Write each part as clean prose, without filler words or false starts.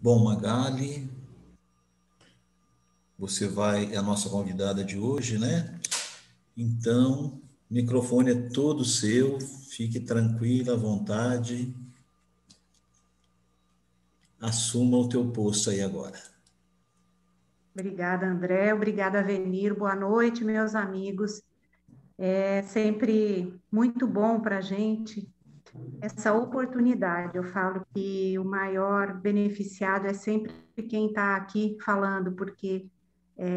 Bom, Magali, você é a nossa convidada de hoje, né? Então, o microfone é todo seu, fique tranquila, à vontade, assuma o teu posto aí agora. Obrigada, André. Obrigada, Avenir. Boa noite, meus amigos. É sempre muito bom para a gente essa oportunidade. Eu falo que o maior beneficiado é sempre quem está aqui falando, porque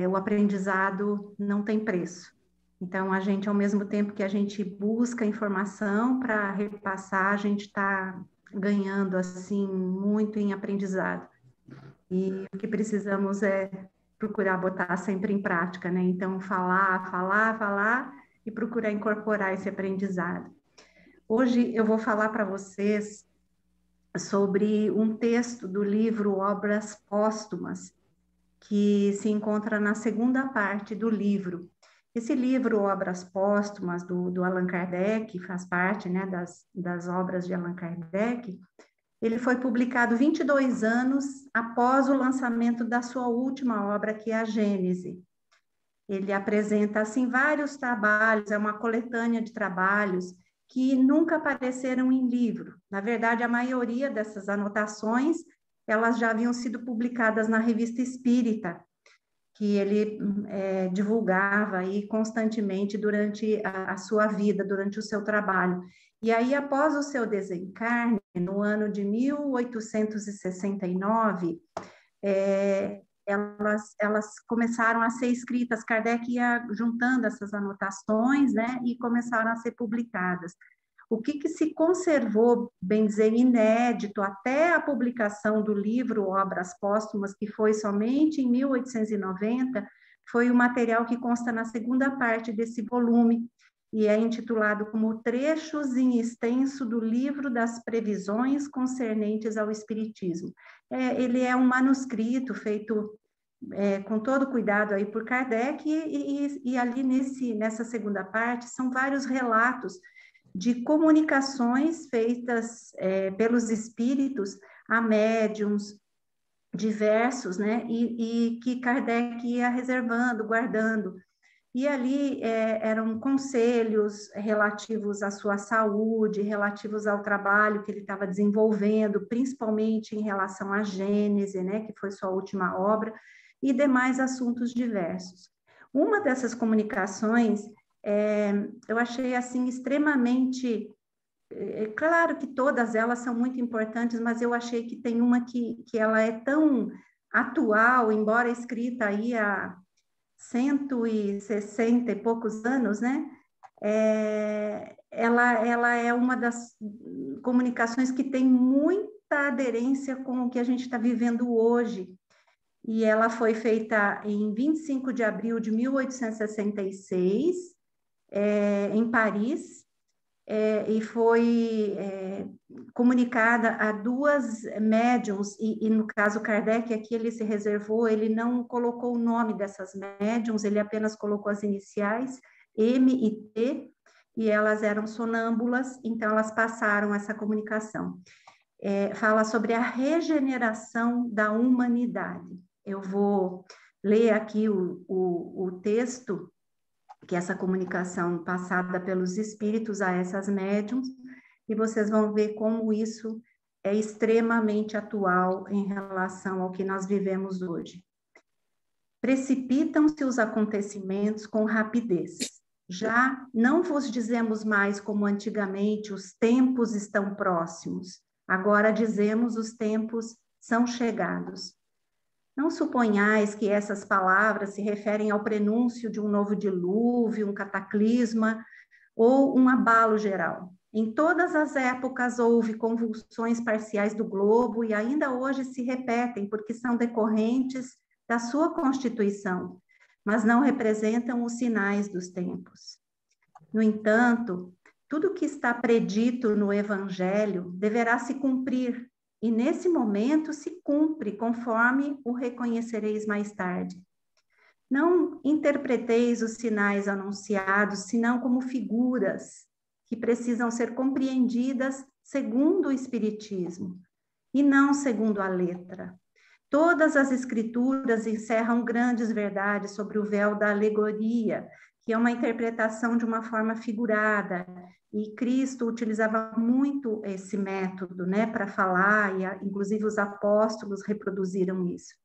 o aprendizado não tem preço. Então, a gente, ao mesmo tempo que a gente busca informação para repassar, a gente está ganhando, assim, muito em aprendizado. E o que precisamos é procurar botar sempre em prática, né? Então, falar e procurar incorporar esse aprendizado. Hoje eu vou falar para vocês sobre um texto do livro Obras Póstumas, que se encontra na segunda parte do livro. Esse livro, Obras Póstumas, do Allan Kardec, faz parte, né, das obras de Allan Kardec. Ele foi publicado 22 anos após o lançamento da sua última obra, que é a Gênese. Ele apresenta, assim, vários trabalhos, é uma coletânea de trabalhos que nunca apareceram em livro. Na verdade, a maioria dessas anotações, elas já haviam sido publicadas na Revista Espírita, que ele divulgava aí constantemente durante a sua vida, durante o seu trabalho. E aí, após o seu desencarne, no ano de 1869, elas começaram a ser escritas, Kardec ia juntando essas anotações, né, e começaram a ser publicadas. O que se conservou, bem dizer, inédito até a publicação do livro Obras Póstumas, que foi somente em 1890, foi o material que consta na segunda parte desse volume, e é intitulado como Trechos em Extenso do Livro das Previsões Concernentes ao Espiritismo. Ele é um manuscrito feito com todo cuidado aí por Kardec, e ali nessa segunda parte são vários relatos de comunicações feitas pelos espíritos a médiums diversos, né, e que Kardec ia reservando, guardando. E ali eram conselhos relativos à sua saúde, relativos ao trabalho que ele estava desenvolvendo, principalmente em relação à Gênese, né, que foi sua última obra, e demais assuntos diversos. Uma dessas comunicações eu achei assim extremamente claro que todas elas são muito importantes, mas eu achei que tem uma que ela é tão atual, embora escrita aí há 160 e poucos anos, né? Ela é uma das comunicações que tem muita aderência com o que a gente está vivendo hoje. E ela foi feita em 25 de abril de 1866, em Paris, e foi comunicada a duas médiums, e no caso Kardec, aqui ele se reservou, ele não colocou o nome dessas médiums, ele apenas colocou as iniciais, M e T, e elas eram sonâmbulas, então elas passaram essa comunicação. Fala sobre a regeneração da humanidade. Eu vou ler aqui o texto, que essa comunicação passada pelos espíritos a essas médiums, e vocês vão ver como isso é extremamente atual em relação ao que nós vivemos hoje. Precipitam-se os acontecimentos com rapidez. Já não vos dizemos mais como antigamente, os tempos estão próximos. Agora dizemos, os tempos são chegados. Não suponhais que essas palavras se referem ao prenúncio de um novo dilúvio, um cataclisma ou um abalo geral. Em todas as épocas houve convulsões parciais do globo e ainda hoje se repetem porque são decorrentes da sua constituição, mas não representam os sinais dos tempos. No entanto, tudo o que está predito no Evangelho deverá se cumprir, e nesse momento se cumpre, conforme o reconhecereis mais tarde. Não interpreteis os sinais anunciados, senão como figuras que precisam ser compreendidas segundo o Espiritismo, e não segundo a letra. Todas as escrituras encerram grandes verdades sobre o véu da alegoria, que é uma interpretação de uma forma figurada, e Cristo utilizava muito esse método, né, para falar, e inclusive os apóstolos reproduziram isso.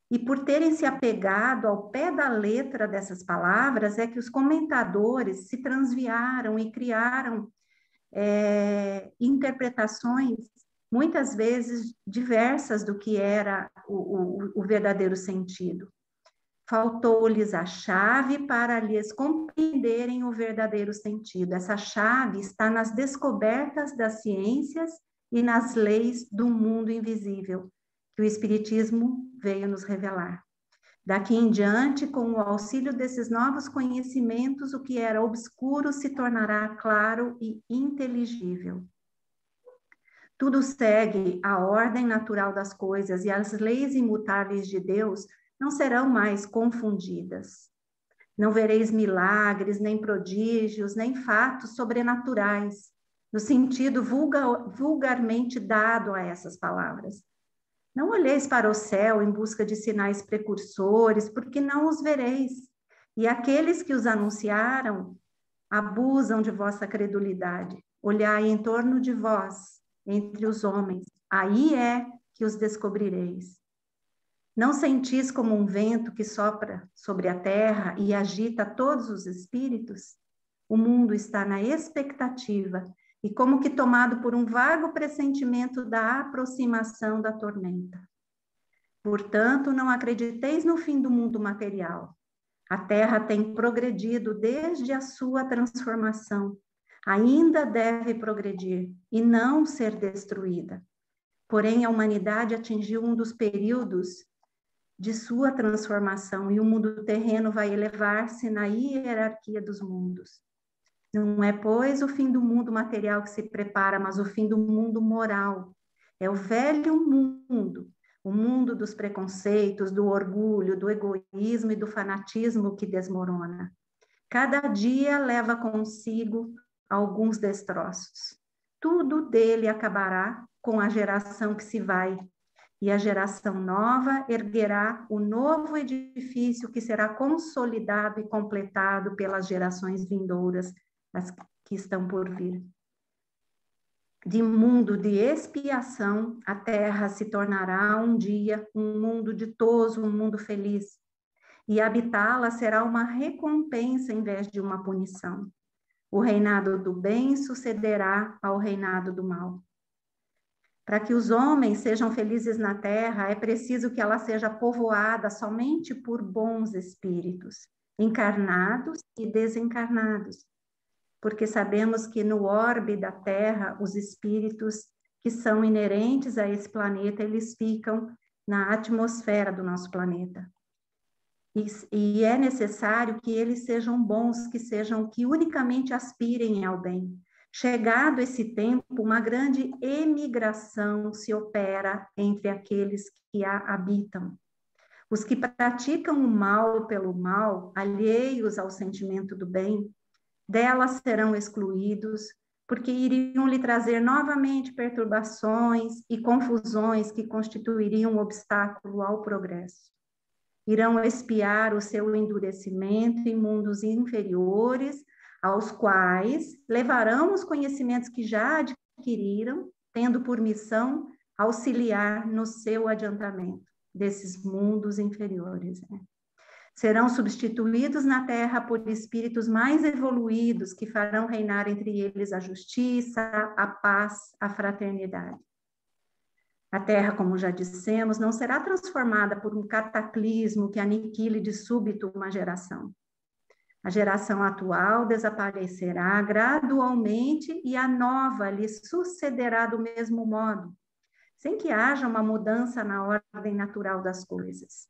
E por terem se apegado ao pé da letra dessas palavras, é que os comentadores se transviaram e criaram interpretações, muitas vezes diversas do que era o verdadeiro sentido. Faltou-lhes a chave para lhes compreenderem o verdadeiro sentido. Essa chave está nas descobertas das ciências e nas leis do mundo invisível, que o Espiritismo veio nos revelar. Daqui em diante, com o auxílio desses novos conhecimentos, o que era obscuro se tornará claro e inteligível. Tudo segue a ordem natural das coisas e as leis imutáveis de Deus não serão mais confundidas. Não vereis milagres, nem prodígios, nem fatos sobrenaturais, no sentido vulgarmente dado a essas palavras. Não olheis para o céu em busca de sinais precursores, porque não os vereis. E aqueles que os anunciaram abusam de vossa credulidade. Olhai em torno de vós, entre os homens, aí é que os descobrireis. Não sentis como um vento que sopra sobre a terra e agita todos os espíritos? O mundo está na expectativa e como que tomado por um vago pressentimento da aproximação da tormenta. Portanto, não acrediteis no fim do mundo material. A Terra tem progredido desde a sua transformação. Ainda deve progredir e não ser destruída. Porém, a humanidade atingiu um dos períodos de sua transformação e o mundo terreno vai elevar-se na hierarquia dos mundos. Não é, pois, o fim do mundo material que se prepara, mas o fim do mundo moral. É o velho mundo, o mundo dos preconceitos, do orgulho, do egoísmo e do fanatismo que desmorona. Cada dia leva consigo alguns destroços. Tudo dele acabará com a geração que se vai, e a geração nova erguerá o novo edifício que será consolidado e completado pelas gerações vindouras, as que estão por vir. De mundo de expiação, a terra se tornará um dia um mundo ditoso, um mundo feliz, e habitá-la será uma recompensa em vez de uma punição. O reinado do bem sucederá ao reinado do mal. Para que os homens sejam felizes na terra, é preciso que ela seja povoada somente por bons espíritos, encarnados e desencarnados, porque sabemos que no orbe da terra, os espíritos que são inerentes a esse planeta, eles ficam na atmosfera do nosso planeta. E é necessário que eles sejam bons, que unicamente aspirem ao bem. Chegado esse tempo, uma grande emigração se opera entre aqueles que a habitam. Os que praticam o mal pelo mal, alheios ao sentimento do bem, delas serão excluídos, porque iriam lhe trazer novamente perturbações e confusões que constituiriam um obstáculo ao progresso. Irão expiar o seu endurecimento em mundos inferiores, aos quais levarão os conhecimentos que já adquiriram, tendo por missão auxiliar no seu adiantamento desses mundos inferiores. Né? Serão substituídos na Terra por espíritos mais evoluídos, que farão reinar entre eles a justiça, a paz, a fraternidade. A Terra, como já dissemos, não será transformada por um cataclismo que aniquile de súbito uma geração. A geração atual desaparecerá gradualmente e a nova lhe sucederá do mesmo modo, sem que haja uma mudança na ordem natural das coisas.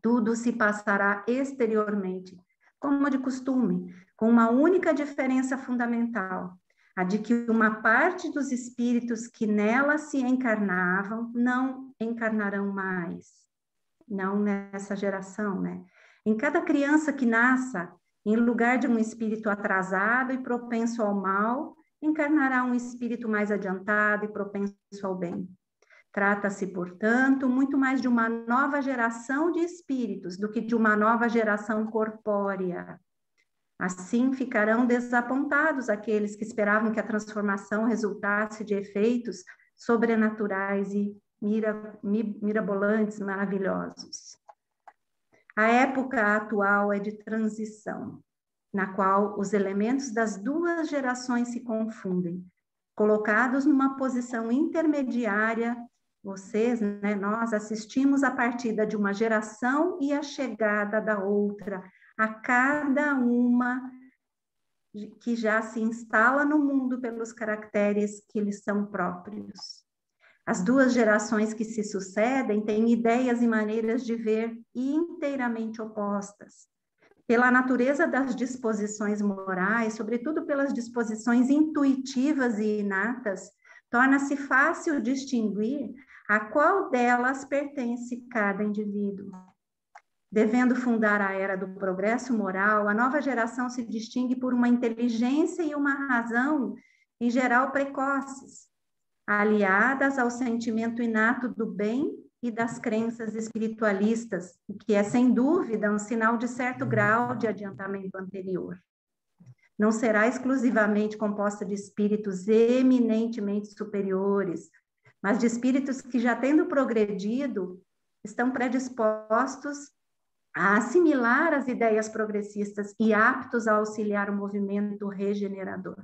Tudo se passará exteriormente, como de costume, com uma única diferença fundamental, a de que uma parte dos espíritos que nela se encarnavam não encarnarão mais, não nessa geração, né? Em cada criança que nasça, em lugar de um espírito atrasado e propenso ao mal, encarnará um espírito mais adiantado e propenso ao bem. Trata-se, portanto, muito mais de uma nova geração de espíritos do que de uma nova geração corpórea. Assim, ficarão desapontados aqueles que esperavam que a transformação resultasse de efeitos sobrenaturais e mirabolantes, maravilhosos. A época atual é de transição, na qual os elementos das duas gerações se confundem, colocados numa posição intermediária. Vocês, né, nós assistimos a partida de uma geração e a chegada da outra, a cada uma que já se instala no mundo pelos caracteres que lhes são próprios. As duas gerações que se sucedem têm ideias e maneiras de ver inteiramente opostas. Pela natureza das disposições morais, sobretudo pelas disposições intuitivas e inatas, torna-se fácil distinguir a qual delas pertence cada indivíduo. Devendo fundar a era do progresso moral, a nova geração se distingue por uma inteligência e uma razão, em geral, precoces, aliadas ao sentimento inato do bem e das crenças espiritualistas, o que é, sem dúvida, um sinal de certo grau de adiantamento anterior. Não será exclusivamente composta de espíritos eminentemente superiores, mas de espíritos que, já tendo progredido, estão predispostos a assimilar as ideias progressistas e aptos a auxiliar o movimento regenerador.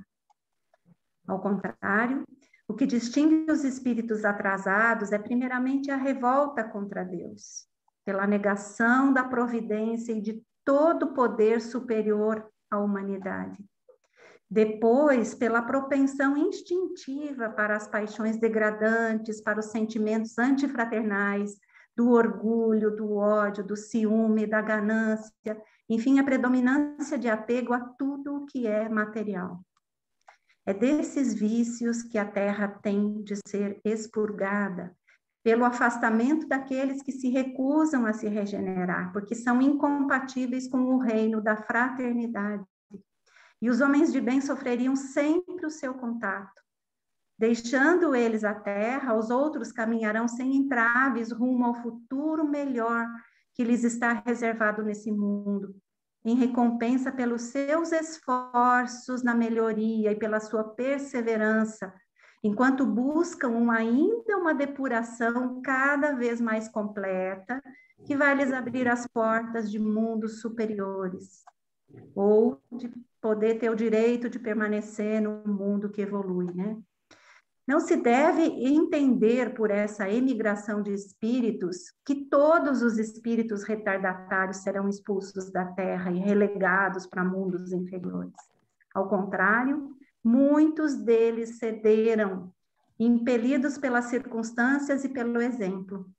Ao contrário, o que distingue os espíritos atrasados é primeiramente a revolta contra Deus, pela negação da providência e de todo o poder superior à humanidade. Depois, pela propensão instintiva para as paixões degradantes, para os sentimentos antifraternais, do orgulho, do ódio, do ciúme, da ganância, enfim, a predominância de apego a tudo o que é material. É desses vícios que a terra tem de ser expurgada, pelo afastamento daqueles que se recusam a se regenerar, porque são incompatíveis com o reino da fraternidade. E os homens de bem sofreriam sempre o seu contato. Deixando eles a terra, os outros caminharão sem entraves rumo ao futuro melhor que lhes está reservado nesse mundo, em recompensa pelos seus esforços na melhoria e pela sua perseverança, enquanto buscam ainda uma depuração cada vez mais completa, que vai lhes abrir as portas de mundos superiores, ou de poder ter o direito de permanecer no mundo que evolui, né? Não se deve entender por essa emigração de espíritos que todos os espíritos retardatários serão expulsos da Terra e relegados para mundos inferiores. Ao contrário, muitos deles cederam, impelidos pelas circunstâncias e pelo exemplo.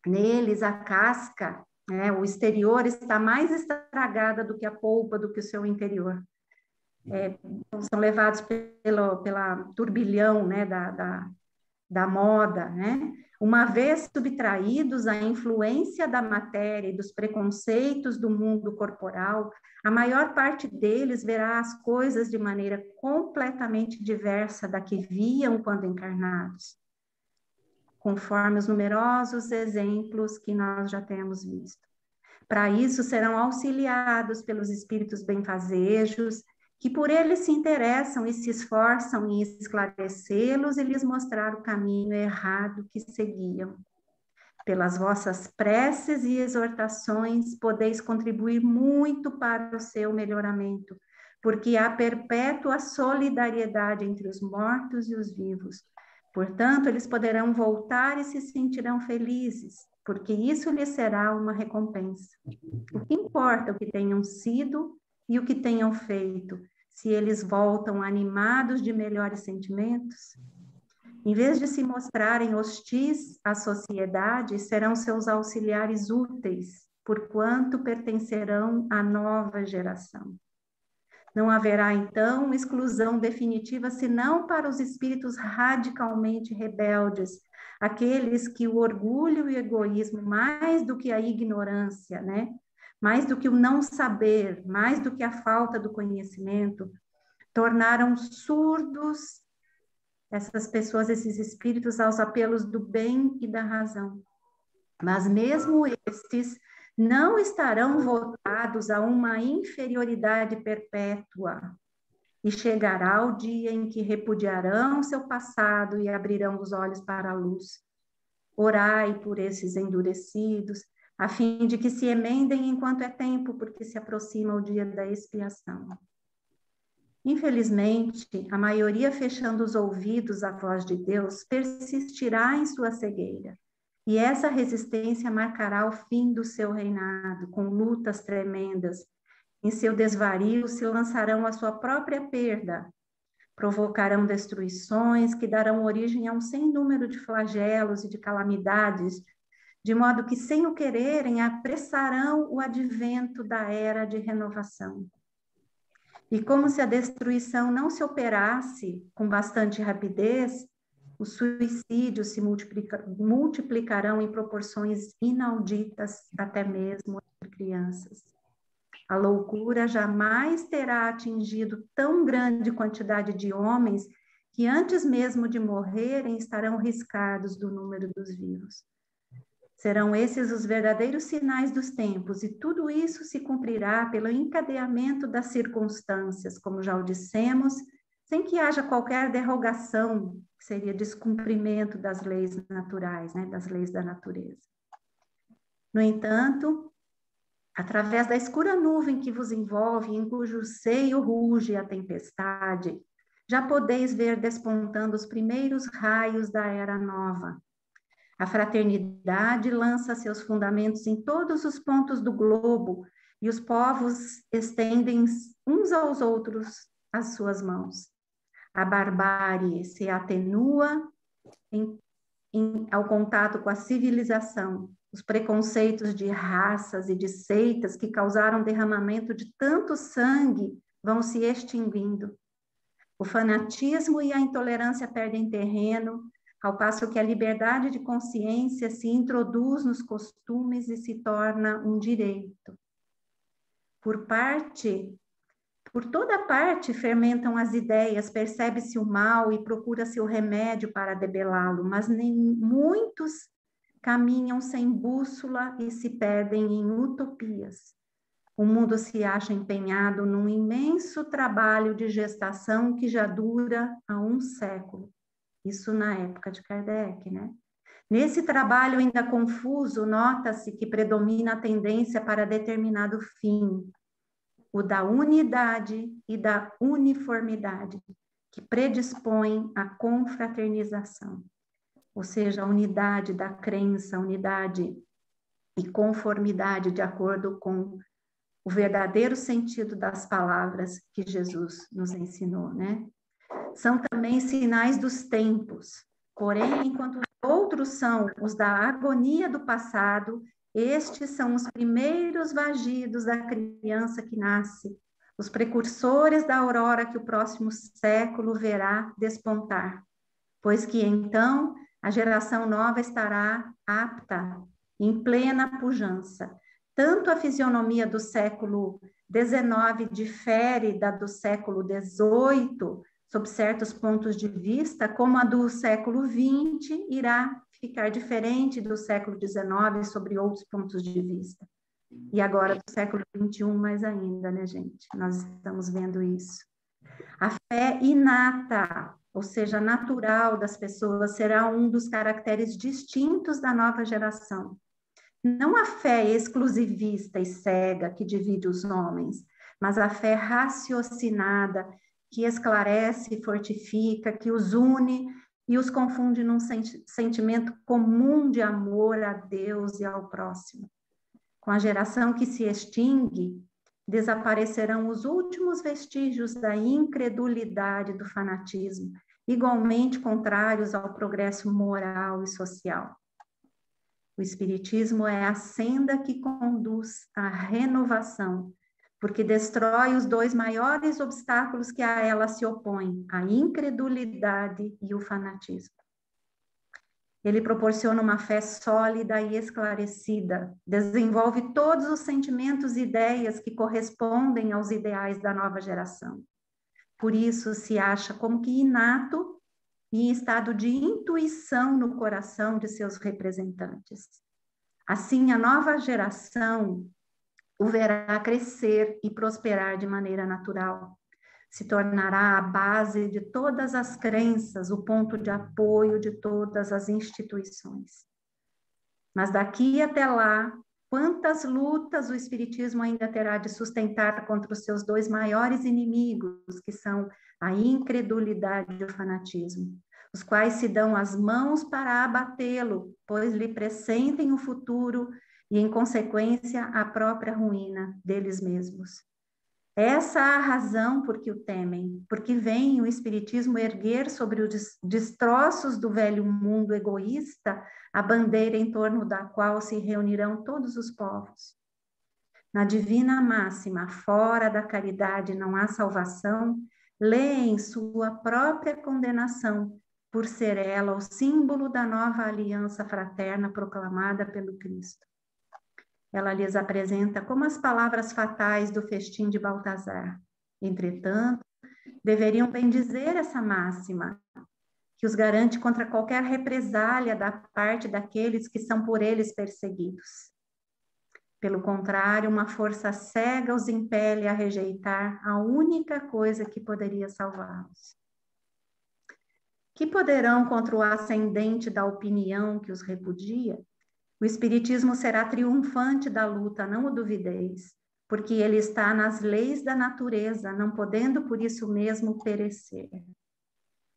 Neles, a casca, né, o exterior está mais estragada do que a polpa, do que o seu interior. São levados pela turbilhão, né, da moda, né? Uma vez subtraídos à influência da matéria e dos preconceitos do mundo corporal, a maior parte deles verá as coisas de maneira completamente diversa da que viam quando encarnados, conforme os numerosos exemplos que nós já temos visto. Para isso, serão auxiliados pelos espíritos benfazejos, que por eles se interessam e se esforçam em esclarecê-los e lhes mostrar o caminho errado que seguiam. Pelas vossas preces e exortações, podeis contribuir muito para o seu melhoramento, porque há perpétua solidariedade entre os mortos e os vivos. Portanto, eles poderão voltar e se sentirão felizes, porque isso lhes será uma recompensa. O que importa o que tenham sido e o que tenham feito, se eles voltam animados de melhores sentimentos? Em vez de se mostrarem hostis à sociedade, serão seus auxiliares úteis, porquanto pertencerão à nova geração. Não haverá, então, exclusão definitiva, senão para os espíritos radicalmente rebeldes, aqueles que o orgulho e o egoísmo, mais do que a ignorância, né? Mais do que o não saber, mais do que a falta do conhecimento, tornaram surdos essas pessoas, esses espíritos, aos apelos do bem e da razão. Mas mesmo estes não estarão votados a uma inferioridade perpétua, e chegará o dia em que repudiarão seu passado e abrirão os olhos para a luz. Orai por esses endurecidos, a fim de que se emendem enquanto é tempo, porque se aproxima o dia da expiação. Infelizmente, a maioria, fechando os ouvidos à voz de Deus, persistirá em sua cegueira. E essa resistência marcará o fim do seu reinado, com lutas tremendas. Em seu desvario se lançarão à sua própria perda. Provocarão destruições que darão origem a um sem número de flagelos e de calamidades, de modo que, sem o quererem, apressarão o advento da era de renovação. E como se a destruição não se operasse com bastante rapidez, os suicídios se multiplicarão em proporções inauditas, até mesmo entre crianças. A loucura jamais terá atingido tão grande quantidade de homens que antes mesmo de morrerem estarão riscados do número dos vivos. Serão esses os verdadeiros sinais dos tempos, e tudo isso se cumprirá pelo encadeamento das circunstâncias, como já o dissemos, sem que haja qualquer derrogação, que seria descumprimento das leis naturais, né, das leis da natureza. No entanto, através da escura nuvem que vos envolve, em cujo seio ruge a tempestade, já podeis ver despontando os primeiros raios da era nova. A fraternidade lança seus fundamentos em todos os pontos do globo, e os povos estendem uns aos outros as suas mãos. A barbárie se atenua ao contato com a civilização. Os preconceitos de raças e de seitas que causaram derramamento de tanto sangue vão se extinguindo. O fanatismo e a intolerância perdem terreno, ao passo que a liberdade de consciência se introduz nos costumes e se torna um direito. Por toda parte fermentam as ideias, percebe-se o mal e procura-se o remédio para debelá-lo, mas muitos caminham sem bússola e se perdem em utopias. O mundo se acha empenhado num imenso trabalho de gestação que já dura há um século. Isso na época de Kardec, né? Nesse trabalho ainda confuso, nota-se que predomina a tendência para determinado fim, o da unidade e da uniformidade, que predispõem à confraternização. Ou seja, a unidade da crença, a unidade e conformidade de acordo com o verdadeiro sentido das palavras que Jesus nos ensinou, né? São também sinais dos tempos, porém, enquanto os outros são os da agonia do passado, estes são os primeiros vagidos da criança que nasce, os precursores da aurora que o próximo século verá despontar, pois que então a geração nova estará apta, em plena pujança. Tanto a fisionomia do século XIX difere da do século XVIII, sob certos pontos de vista, como a do século XX irá ficar diferente do século XIX sobre outros pontos de vista. E agora do século XXI mais ainda, né, gente? Nós estamos vendo isso. A fé inata, ou seja, natural das pessoas, será um dos caracteres distintos da nova geração. Não a fé exclusivista e cega que divide os homens, mas a fé raciocinada, que esclarece e fortifica, que os une e os confunde num sentimento comum de amor a Deus e ao próximo. Com a geração que se extingue, desaparecerão os últimos vestígios da incredulidade do fanatismo, igualmente contrários ao progresso moral e social. O Espiritismo é a senda que conduz à renovação, porque destrói os dois maiores obstáculos que a ela se opõem, a incredulidade e o fanatismo. Ele proporciona uma fé sólida e esclarecida, desenvolve todos os sentimentos e ideias que correspondem aos ideais da nova geração. Por isso se acha como que inato e em estado de intuição no coração de seus representantes. Assim, a nova geração o verá crescer e prosperar de maneira natural. Se tornará a base de todas as crenças, o ponto de apoio de todas as instituições. Mas daqui até lá, quantas lutas o Espiritismo ainda terá de sustentar contra os seus dois maiores inimigos, que são a incredulidade e o fanatismo, os quais se dão as mãos para abatê-lo, pois lhe pressentem o futuro e, em consequência, a própria ruína deles mesmos. Essa é a razão por que o temem, porque vem o Espiritismo erguer sobre os destroços do velho mundo egoísta a bandeira em torno da qual se reunirão todos os povos. Na divina máxima, fora da caridade não há salvação, leem sua própria condenação, por ser ela o símbolo da nova aliança fraterna proclamada pelo Cristo. Ela lhes apresenta como as palavras fatais do festim de Baltazar. Entretanto, deveriam bendizer essa máxima, que os garante contra qualquer represália da parte daqueles que são por eles perseguidos. Pelo contrário, uma força cega os impele a rejeitar a única coisa que poderia salvá-los. Que poderão contra o ascendente da opinião que os repudia? O Espiritismo será triunfante da luta, não o duvideis, porque ele está nas leis da natureza, não podendo por isso mesmo perecer.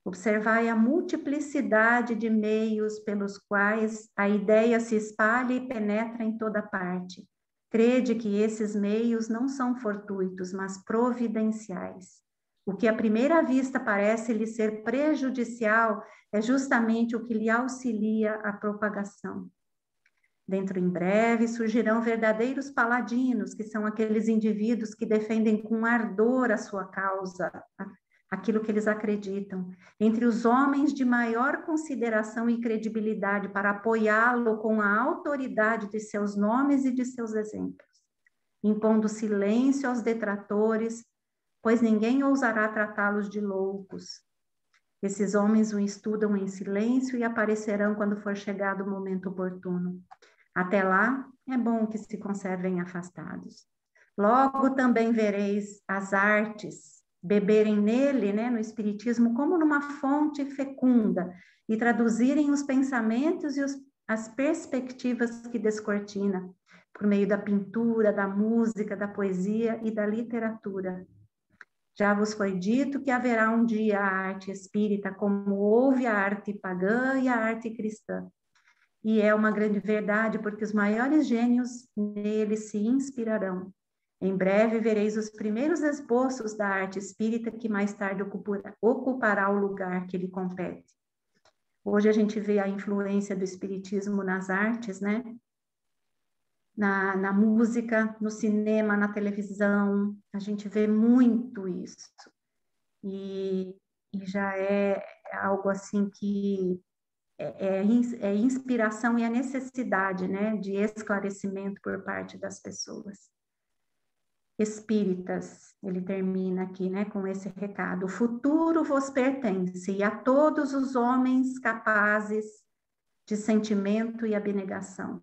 Observai a multiplicidade de meios pelos quais a ideia se espalha e penetra em toda parte. Crede que esses meios não são fortuitos, mas providenciais. O que à primeira vista parece lhe ser prejudicial é justamente o que lhe auxilia a propagação. Dentro em breve surgirão verdadeiros paladinos, que são aqueles indivíduos que defendem com ardor a sua causa, aquilo que eles acreditam, entre os homens de maior consideração e credibilidade para apoiá-lo com a autoridade de seus nomes e de seus exemplos, impondo silêncio aos detratores, pois ninguém ousará tratá-los de loucos. Esses homens o estudam em silêncio e aparecerão quando for chegado o momento oportuno. Até lá, é bom que se conservem afastados. Logo também vereis as artes beberem nele, no Espiritismo, como numa fonte fecunda, e traduzirem os pensamentos e as perspectivas que descortina, por meio da pintura, da música, da poesia e da literatura. Já vos foi dito que haverá um dia a arte espírita, como houve a arte pagã e a arte cristã. E é uma grande verdade, porque os maiores gênios nele se inspirarão. Em breve vereis os primeiros esboços da arte espírita, que mais tarde ocupará o lugar que lhe compete. Hoje a gente vê a influência do espiritismo nas artes, Na música, no cinema, na televisão, a gente vê muito isso. E já é algo assim que é inspiração e a necessidade, de esclarecimento por parte das pessoas. Espíritas, ele termina aqui, com esse recado: o futuro vos pertence, e a todos os homens capazes de sentimento e abnegação.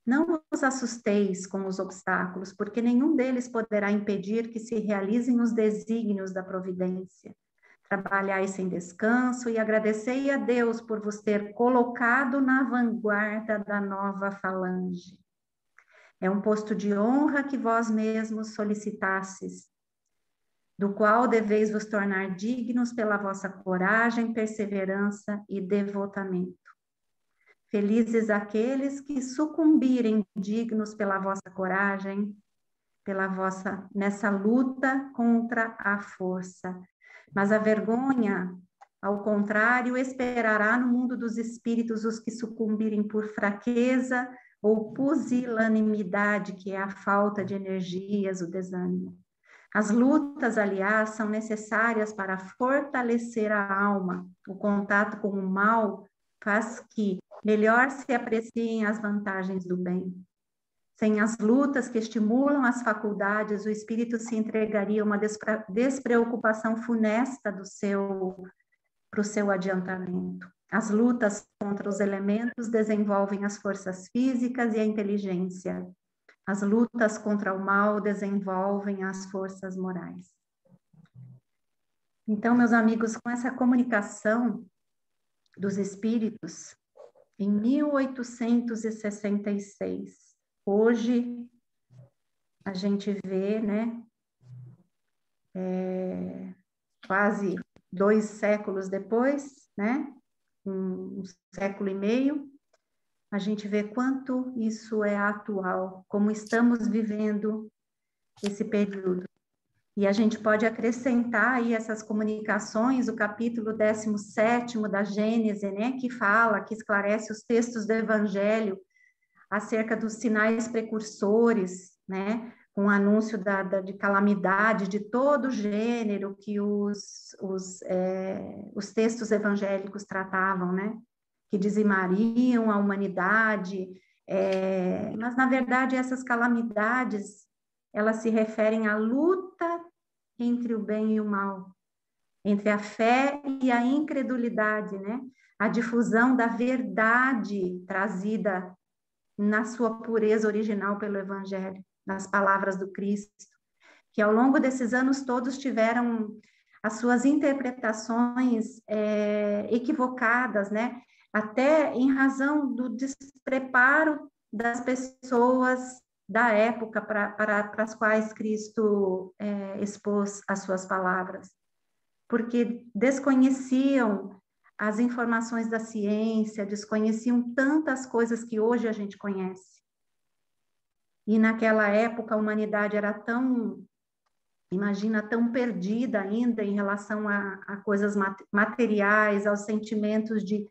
Não vos assusteis com os obstáculos, porque nenhum deles poderá impedir que se realizem os desígnios da providência. Trabalhai sem descanso e agradecei a Deus por vos ter colocado na vanguarda da nova falange. É um posto de honra que vós mesmos solicitastes, do qual deveis vos tornar dignos pela vossa coragem, perseverança e devotamento. Felizes aqueles que sucumbirem dignos pela vossa coragem, nessa luta contra a força. Mas a vergonha, ao contrário, esperará no mundo dos espíritos os que sucumbirem por fraqueza ou pusilanimidade, que é a falta de energias, o desânimo. As lutas, aliás, são necessárias para fortalecer a alma. O contato com o mal faz que melhor se apreciem as vantagens do bem. Sem as lutas que estimulam as faculdades, o espírito se entregaria a uma despreocupação funesta do seu para o seu adiantamento. As lutas contra os elementos desenvolvem as forças físicas e a inteligência. As lutas contra o mal desenvolvem as forças morais. Então, meus amigos, com essa comunicação dos espíritos, em 1866, hoje a gente vê, né, quase 2 séculos depois, né, um século e meio, a gente vê quanto isso é atual, como estamos vivendo esse período. E a gente pode acrescentar aí essas comunicações, o capítulo 17º da Gênese, né, que fala, que esclarece os textos do Evangelho acerca dos sinais precursores, né, com o anúncio de calamidade de todo gênero que os textos evangélicos tratavam, né, que dizimariam a humanidade, mas, na verdade, essas calamidades, elas se referem à luta entre o bem e o mal, entre a fé e a incredulidade, né? A difusão da verdade trazida na sua pureza original pelo Evangelho, nas palavras do Cristo, que ao longo desses anos todos tiveram as suas interpretações equivocadas, né? Até em razão do despreparo das pessoas da época para as quais Cristo expôs as suas palavras, porque desconheciam as informações da ciência, desconheciam tantas coisas que hoje a gente conhece. E naquela época a humanidade era tão, imagina, tão perdida ainda em relação a coisas materiais, aos sentimentos de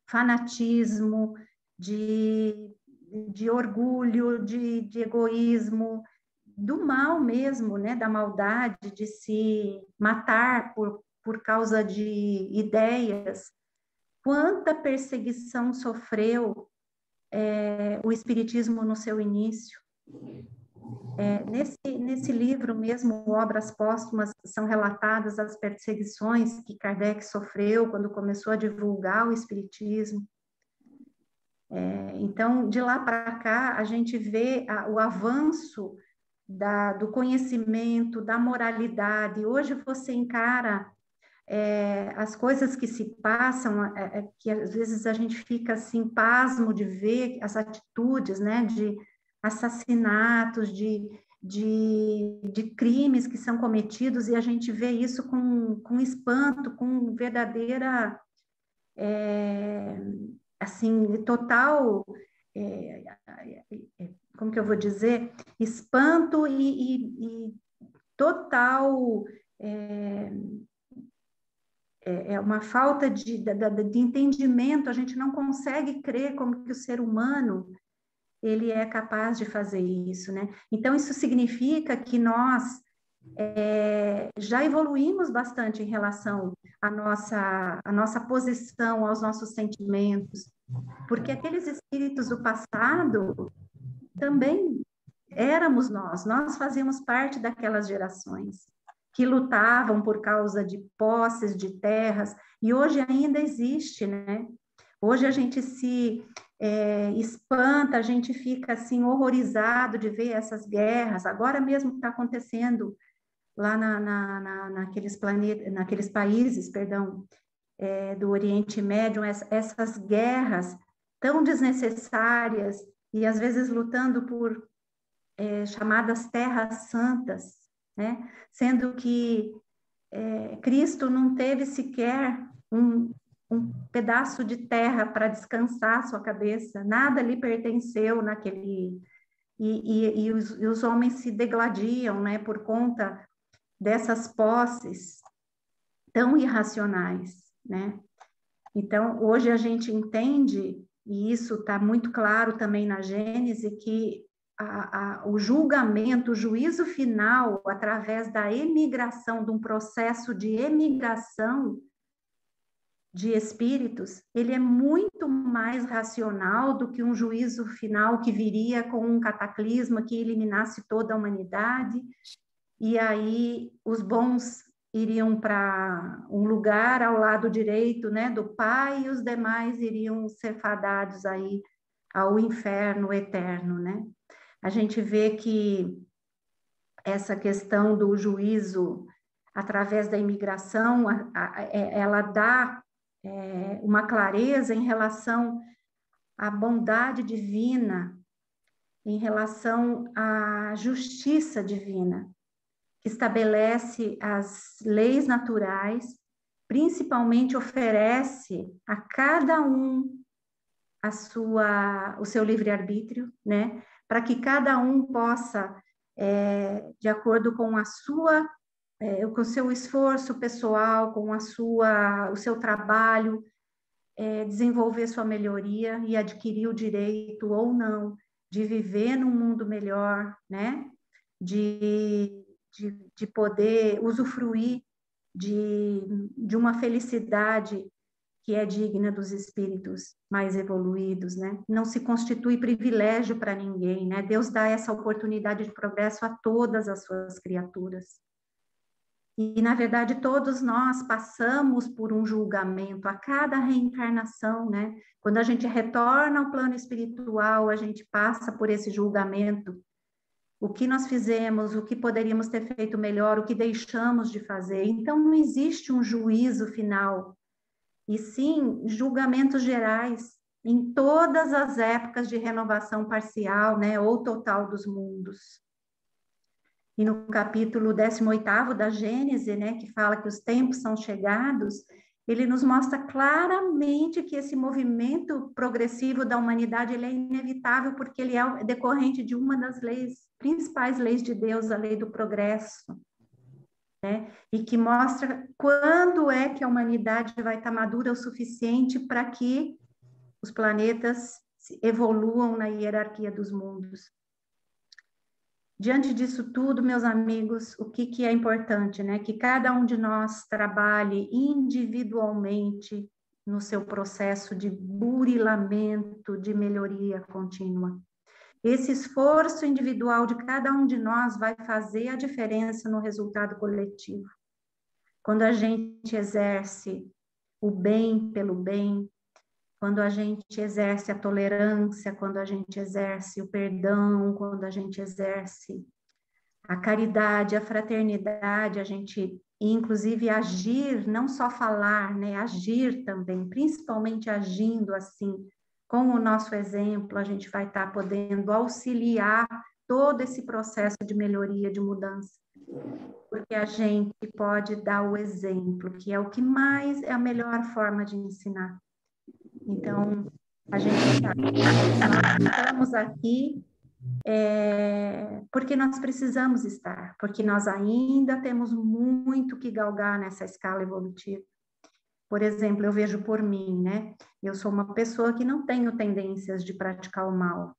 fanatismo, de orgulho, de egoísmo, do mal mesmo, né, da maldade, de se matar por causa de ideias. Quanta perseguição sofreu o Espiritismo no seu início. Nesse livro mesmo, Obras Póstumas, são relatadas as perseguições que Kardec sofreu quando começou a divulgar o Espiritismo. Então, de lá para cá, a gente vê o avanço do conhecimento, da moralidade. Hoje você encara as coisas que se passam, que às vezes a gente fica assim, pasmo de ver as atitudes, né, de assassinatos, de crimes que são cometidos, e a gente vê isso com espanto, com verdadeira, assim, total, como que eu vou dizer, espanto e total... uma falta de entendimento, a gente não consegue crer como que o ser humano ele é capaz de fazer isso, né? Então, isso significa que nós já evoluímos bastante em relação à nossa posição, aos nossos sentimentos, porque aqueles espíritos do passado também éramos nós fazíamos parte daquelas gerações que lutavam por causa de posses, de terras, e hoje ainda existe, né? Hoje a gente se espanta, a gente fica assim horrorizado de ver essas guerras. Agora mesmo está acontecendo lá naqueles países, perdão, do Oriente Médio, essas guerras tão desnecessárias e às vezes lutando por chamadas terras santas, né? Sendo que Cristo não teve sequer um pedaço de terra para descansar sua cabeça, nada lhe pertenceu naquele... E os homens se degladiam, né, por conta dessas posses tão irracionais, né? Então, hoje a gente entende, e isso está muito claro também na Gênese, que o julgamento, o juízo final, através da emigração, de um processo de emigração de espíritos, ele é muito mais racional do que um juízo final que viria com um cataclisma que eliminasse toda a humanidade, e aí os bons iriam para um lugar ao lado direito, né, do Pai, e os demais iriam ser fadados aí ao inferno eterno, né? A gente vê que essa questão do juízo através da imigração, ela dá uma clareza em relação à bondade divina, em relação à justiça divina, que estabelece as leis naturais, principalmente oferece a cada um o seu livre-arbítrio, né? Para que cada um possa, de acordo com com o seu esforço pessoal, com o seu trabalho, desenvolver sua melhoria e adquirir o direito ou não de viver num mundo melhor, né? De poder usufruir de uma felicidade que é digna dos espíritos mais evoluídos, né? Não se constitui privilégio para ninguém, né? Deus dá essa oportunidade de progresso a todas as suas criaturas. E, na verdade, todos nós passamos por um julgamento a cada reencarnação, né? Quando a gente retorna ao plano espiritual, a gente passa por esse julgamento. O que nós fizemos, o que poderíamos ter feito melhor, o que deixamos de fazer. Então, não existe um juízo final, e sim julgamentos gerais em todas as épocas de renovação parcial, né, ou total dos mundos. E no capítulo 18º da Gênese, né, que fala que os tempos são chegados, ele nos mostra claramente que esse movimento progressivo da humanidade ele é inevitável, porque ele é decorrente de uma das principais leis de Deus, a lei do progresso, né? E que mostra quando é que a humanidade vai estar madura o suficiente para que os planetas evoluam na hierarquia dos mundos. Diante disso tudo, meus amigos, o que é importante, né? Que cada um de nós trabalhe individualmente no seu processo de burilamento, de melhoria contínua. Esse esforço individual de cada um de nós vai fazer a diferença no resultado coletivo. Quando a gente exerce o bem pelo bem, quando a gente exerce a tolerância, quando a gente exerce o perdão, quando a gente exerce a caridade, a fraternidade, a gente, inclusive, agir, não só falar, né? Agir também, principalmente agindo assim, com o nosso exemplo, a gente vai estar podendo auxiliar todo esse processo de melhoria, de mudança. Porque a gente pode dar o exemplo, que é o que mais é a melhor forma de ensinar. Então, nós estamos aqui porque nós precisamos estar, porque nós ainda temos muito que galgar nessa escala evolutiva. Por exemplo, eu vejo por mim, né? Eu sou uma pessoa que não tenho tendências de praticar o mal.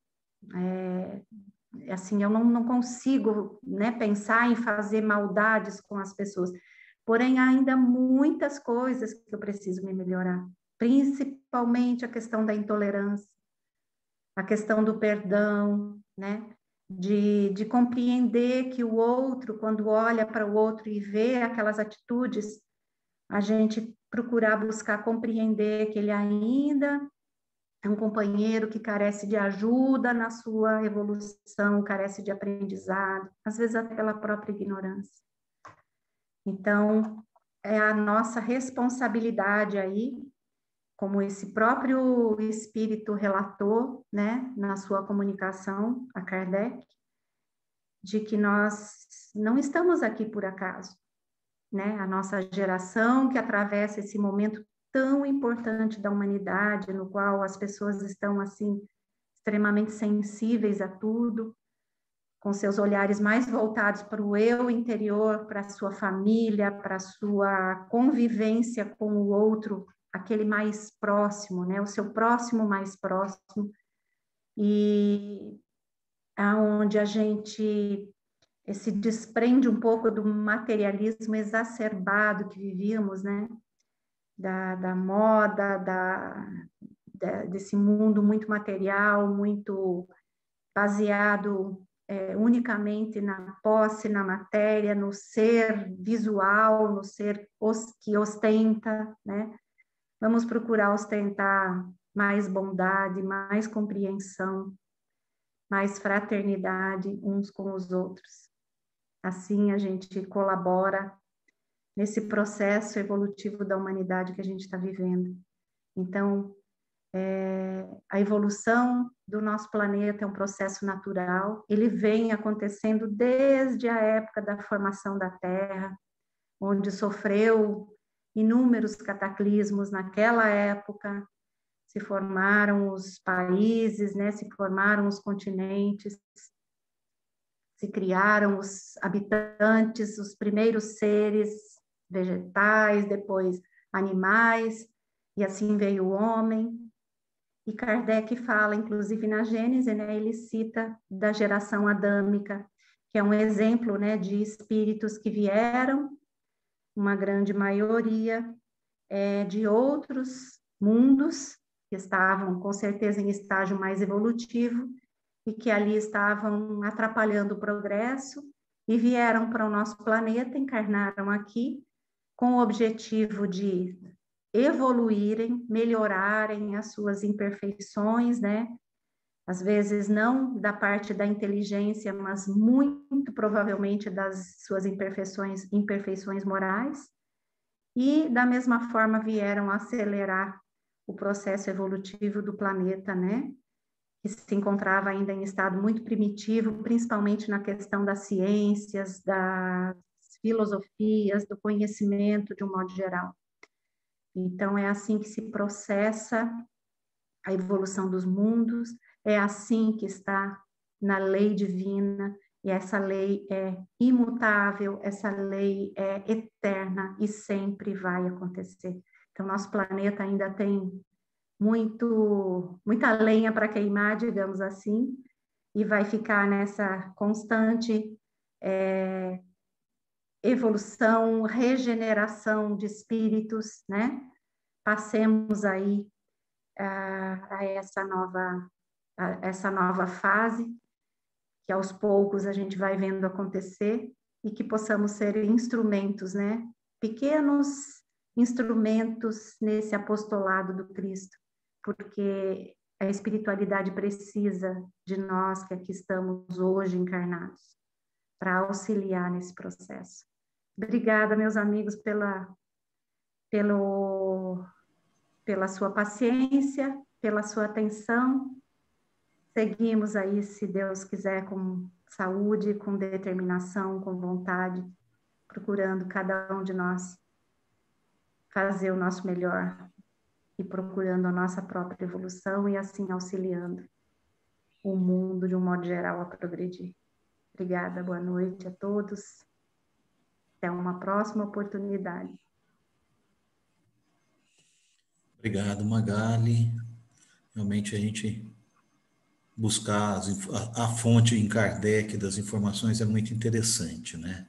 Assim, eu não consigo, né, pensar em fazer maldades com as pessoas. Porém, há ainda muitas coisas que eu preciso me melhorar, principalmente a questão da intolerância, a questão do perdão, né? De compreender que o outro, quando olha para o outro e vê aquelas atitudes, a gente procurar buscar compreender que ele ainda é um companheiro que carece de ajuda na sua evolução, carece de aprendizado, às vezes até pela própria ignorância. Então, é a nossa responsabilidade aí, como esse próprio espírito relatou, né, na sua comunicação a Kardec, de que nós não estamos aqui por acaso, né? A nossa geração que atravessa esse momento tão importante da humanidade, no qual as pessoas estão, assim, extremamente sensíveis a tudo, com seus olhares mais voltados para o eu interior, para a sua família, para a sua convivência com o outro, aquele mais próximo, né? O seu próximo mais próximo, e aonde a gente se desprende um pouco do materialismo exacerbado que vivíamos, né? Da moda, desse mundo muito material, muito baseado unicamente na posse, na matéria, no ser visual, no ser que ostenta, né? Vamos procurar ostentar mais bondade, mais compreensão, mais fraternidade uns com os outros. Assim a gente colabora nesse processo evolutivo da humanidade que a gente está vivendo. Então, a evolução do nosso planeta é um processo natural, ele vem acontecendo desde a época da formação da Terra, onde sofreu inúmeros cataclismos naquela época, se formaram os países, né, se formaram os continentes, se criaram os habitantes, os primeiros seres vegetais, depois animais, e assim veio o homem. E Kardec fala, inclusive na Gênese, né, ele cita da geração adâmica, que é um exemplo, né, de espíritos que vieram, uma grande maioria, de outros mundos, que estavam com certeza em estágio mais evolutivo, e que ali estavam atrapalhando o progresso, e vieram para o nosso planeta, encarnaram aqui, com o objetivo de evoluírem, melhorarem as suas imperfeições, né? Às vezes não da parte da inteligência, mas muito provavelmente das suas imperfeições morais, e da mesma forma vieram acelerar o processo evolutivo do planeta, né? Que se encontrava ainda em estado muito primitivo, principalmente na questão das ciências, das filosofias, do conhecimento de um modo geral. Então, é assim que se processa a evolução dos mundos, é assim que está na lei divina, e essa lei é imutável, essa lei é eterna e sempre vai acontecer. Então, nosso planeta ainda tem muita lenha para queimar, digamos assim, e vai ficar nessa constante evolução, regeneração de espíritos, né? Passemos aí a essa nova fase, que aos poucos a gente vai vendo acontecer, e que possamos ser instrumentos, né? Pequenos instrumentos nesse apostolado do Cristo, porque a espiritualidade precisa de nós que aqui estamos hoje encarnados, para auxiliar nesse processo. Obrigada, meus amigos, pela sua paciência, pela sua atenção. Seguimos aí, se Deus quiser, com saúde, com determinação, com vontade, procurando cada um de nós fazer o nosso melhor e procurando a nossa própria evolução e assim auxiliando o mundo de um modo geral a progredir. Obrigada, boa noite a todos. Até uma próxima oportunidade. Obrigado, Magali. Realmente a gente buscar a fonte em Kardec das informações é muito interessante, né?